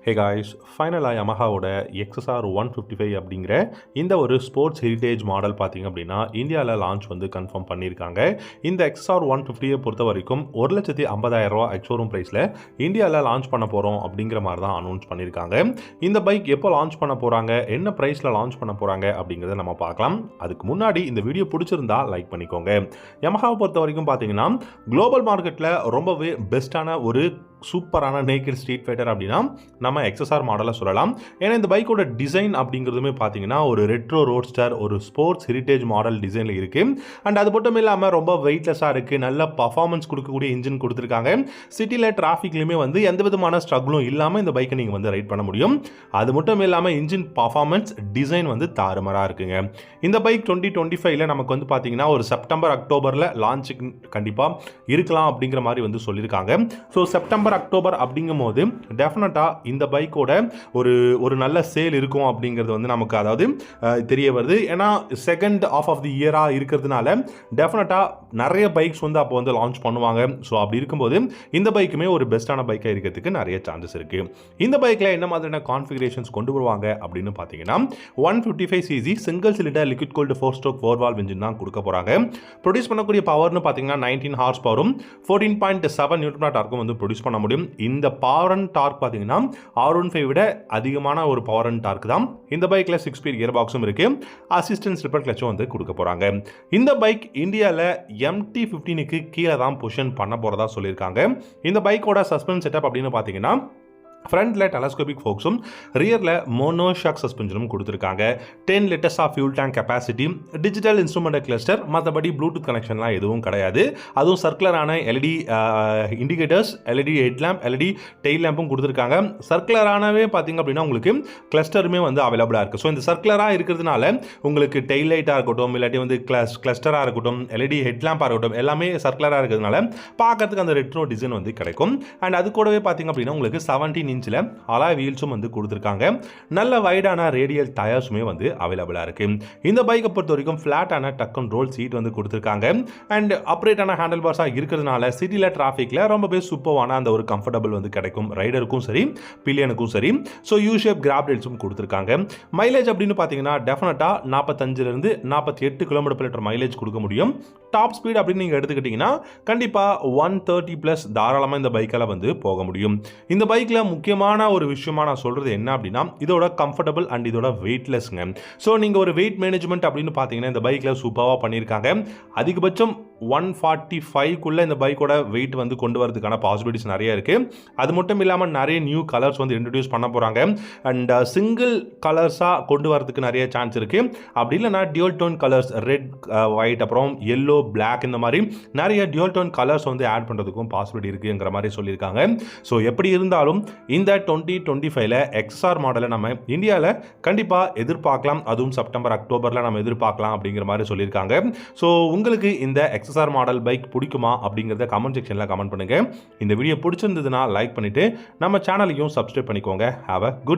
Hey guys, ஃபைனலாக யமஹாவோட XSR 155 அப்படிங்கிற இந்த ஒரு ஸ்போர்ட்ஸ் ஹெரிட்டேஜ் மாடல் பார்த்தீங்க அப்படின்னா இந்தியாவில் லான்ச் வந்து கன்ஃபார்ம் பண்ணியிருக்காங்க. இந்த XSR 150 பொறுத்த வரைக்கும் 1,50,000 ரூபா எக்ஸ்ஷோரூம் ப்ரைஸில் இந்தியாவில் லான்ச் பண்ண போகிறோம் அப்படிங்கிற மாதிரி தான் அனௌன்ஸ் பண்ணியிருக்காங்க. இந்த பைக் எப்போ லான்ச் பண்ண போகிறாங்க, என்ன ப்ரைஸில் லான்ச் பண்ண போகிறாங்க அப்படிங்கிறத நம்ம பார்க்கலாம். அதுக்கு முன்னாடி இந்த வீடியோ பிடிச்சிருந்தா லைக் பண்ணிக்கோங்க. யமஹாவை பொறுத்த வரைக்கும் பார்த்தீங்கன்னா குளோபல் மார்க்கெட்டில் ரொம்பவே பெஸ்ட்டான ஒரு சூப்பரான நேக்கட் ஸ்ட்ரீட் ஃபைட்டர் அப்படின்னா நம்ம XSR மாடலை சொல்லலாம். ஏன்னா இந்த பைக்கோட டிசைன் அப்படிங்கிறதுமே பார்த்தீங்கன்னா ஒரு ரெட்ரோ ரோட்ஸ்டர், ஒரு ஸ்போர்ட்ஸ் ஹெரிட்டேஜ் மாடல் டிசைனில் இருக்குது. அண்ட் அது மட்டும் இல்லாமல் ரொம்ப வெயிட்லெஸ்ஸாக இருக்குது, நல்ல பர்ஃபார்மன்ஸ் கொடுக்கக்கூடிய இன்ஜின் கொடுத்துருக்காங்க. சிட்டியில் டிராஃபிக்லையுமே வந்து எந்த விதமான ஸ்ட்ரகிளும் இல்லாமல் இந்த பைக்கை நீங்கள் வந்து ரைட் பண்ண முடியும். அது மட்டும் இல்லாமல் இன்ஜின் பர்ஃபார்மன்ஸ் டிசைன் வந்து தாறுமாறாக இருக்குங்க. இந்த பைக் 2025 நமக்கு வந்து பார்த்தீங்கன்னா ஒரு செப்டம்பர் அக்டோபரில் லான்ச்சுக்கு கண்டிப்பாக இருக்கலாம் அப்படிங்கிற மாதிரி வந்து சொல்லியிருக்காங்க. ஸோ செப்டம்பர் அக்டோபர் அப்படிங்கும் போது டெஃபினட்டாக இந்த பைக்கோட ஒரு நல்ல சேல் இருக்கும் அப்படிங்கிறது வந்து நமக்கு அதாவது தெரிய வருது. ஏன்னா செகண்ட் ஆஃப் ஆஃப் தி இயராக இருக்கிறதுனால டெஃபினட்டாக நிறைய பைக்ஸ் வந்து அப்போ வந்து லான்ச் பண்ணுவாங்க. ஸோ அப்படி இருக்கும்போது இந்த பைக்குமே ஒரு பெஸ்ட்டான பைக்காக இருக்கிறதுக்கு நிறைய சான்சஸ் இருக்குது. இந்த பைக்கில் என்ன மாதிரியான கான்ஃபிகரேஷன்ஸ் கொண்டு வருவாங்க அப்படின்னு பார்த்தீங்கன்னா 155cc single cylinder liquid gold 4-stroke 4-valve engine தான் கொடுக்க போகிறாங்க. ப்ரொடியூஸ் பண்ணக்கூடிய பவர்னு பார்த்தீங்கன்னா 19 ஹார்ஸ் பவரும் 14.7 நியூட்டன் டார்க்கும் வந்து ப்ரொடியூஸ் பண்ண முடியும். இந்த பவர் அண்ட் டார்க் பார்த்தீங்கன்னா R15 விட அதிகமான ஒரு பவர் அண்ட் டார்க் தான். இந்த பைக்கில் 6-speed கியர் பாக்ஸும் இருக்கு, அசிஸ்டன்ஸ் ரிப்பர் கிளச்சும் வந்து கொடுக்க போறாங்க. இந்த பைக் இந்தியாவில் MT-15க்கு கீழே தான் பொசிஷன் பண்ண போறதா சொல்லியிருக்காங்க. இந்த பைக்கோட சஸ்பென்ஸ் செட்டப் அப்படின்னு பார்த்தீங்கன்னா ஃப்ரண்ட்டில் டெலஸ்கோபிக் ஃபோக்ஸும் ரியரில் மோனோஷாக் சஸ்பென்ஷனும் கொடுத்துருக்காங்க. 10 liters of fuel tank capacity, digital instrument cluster, மற்றபடி ப்ளூடூத் கனெக்ஷன்லாம் எதுவும் கிடையாது. அதுவும் சர்க்குலரான LED indicators, LED headlamp, LED tail லேம்பும் கொடுத்துருக்காங்க. சர்க்குலரானவே பார்த்தீங்க அப்படின்னா உங்களுக்கு கிளஸ்டருமே வந்து அவைலபிளாக இருக்குது. ஸோ இந்த சர்க்குலராக இருக்கிறதுனால உங்களுக்கு டெயில் லைட்டாக இருக்கட்டும், இல்லாட்டி வந்து கிளஸ்டராக இருக்கட்டும், LED ஹெட்லாம்பாக இருக்கட்டும், எல்லாமே சர்க்குலராக இருக்கிறதுனால பார்க்கறதுக்கு அந்த ரெட்ரோ டிசைன் வந்து கிடைக்கும். அண்ட் அது கூடவே பார்த்தீங்க அப்படின்னா உங்களுக்கு 17 இன்ச்சில் அலாய் வீல்ஸும் வந்து கொடுத்துருக்காங்க. நல்ல வைடான ரேடியல் டயர்ஸுமே வந்து அவைலபிளாக இருக்கு. இந்த பைக்கை பொறுத்த வரைக்கும் ஃபிளாட்டான டக் அண்ட் ரோல் சீட் வந்து கொடுத்துருக்காங்க. அண்ட் அப்ரேட்டான ஹேண்டில் பார்ஸாக இருக்கிறதுனால சிட்டியில் டிராஃபிக்கில் ரொம்பவே சூப்பரான அந்த ஒரு கம்ஃபர்டபுள் வந்து கிடைக்கும், ரைடருக்கும் சரி பில்லியனுக்கும் சரி. ஸோ யூ-ஷேப் கிராப் ரேல்ஸும் கொடுத்துருக்காங்க. மைலேஜ் அப்படின்னு பார்த்தீங்கன்னா டெஃபினட்டாக 45 48 km/லிட்டர் மைலேஜ் கொடுக்க முடியும். டாப் ஸ்பீட் அப்படின்னு நீங்கள் எடுத்துக்கிட்டிங்கன்னா கண்டிப்பாக 130+ தாராளமாக இந்த பைக்கால் வந்து போக முடியும். இந்த பைக்கில் முக்கியமான ஒரு விஷயமா நான் சொல்கிறது என்ன அப்படின்னா இதோட கம்ஃபர்டபுள் அண்ட் இதோட வெயிட்லெஸ்ங்க. ஸோ நீங்கள் ஒரு வெயிட் மேனேஜ்மெண்ட் அப்படின்னு பார்த்தீங்கன்னா இந்த பைக்கில் சூப்பராக பண்ணியிருக்காங்க. அதிகபட்சம் 145க்குள்ளே இந்த பைக்கோட வெயிட் வந்து கொண்டு வரதுக்கான பாசிபிலிட்டிஸ் நிறைய இருக்குது. அது மட்டும் இல்லாமல் நிறைய நியூ கலர்ஸ் வந்து இன்ட்ரடியூஸ் பண்ண போகிறாங்க. அண்ட் சிங்கிள் கலர்ஸாக கொண்டு வரதுக்கு நிறைய சான்ஸ் இருக்குது. அப்படி இல்லைனா dual tone colours, red, white, அப்புறம் எல்லோ, பிளாக், இந்த மாதிரி நிறைய டியூல் டோன் கலர்ஸ் வந்து ஆட் பண்ணுறதுக்கும் பாசிபிலிட்டி இருக்குங்கிற மாதிரி சொல்லியிருக்காங்க. ஸோ எப்படி இருந்தாலும் இந்த 2025 XSR மாடலை நம்ம இந்தியாவில் கண்டிப்பாக எதிர்பார்க்கலாம். அதுவும் செப்டம்பர் அக்டோபரில் நம்ம எதிர்பார்க்கலாம் அப்படிங்கிற மாதிரி சொல்லியிருக்காங்க. ஸோ உங்களுக்கு இந்த XSR மாடல் பைக் பிடிக்குமா அப்படிங்கிறத கமெண்ட் செக்ஷனில் கமெண்ட் பண்ணுங்கள். இந்த வீடியோ பிடிச்சிருந்ததுன்னா லைக் பண்ணிவிட்டு நம்ம சேனலையும் சப்ஸ்கிரைப் பண்ணிக்கோங்க. Have a good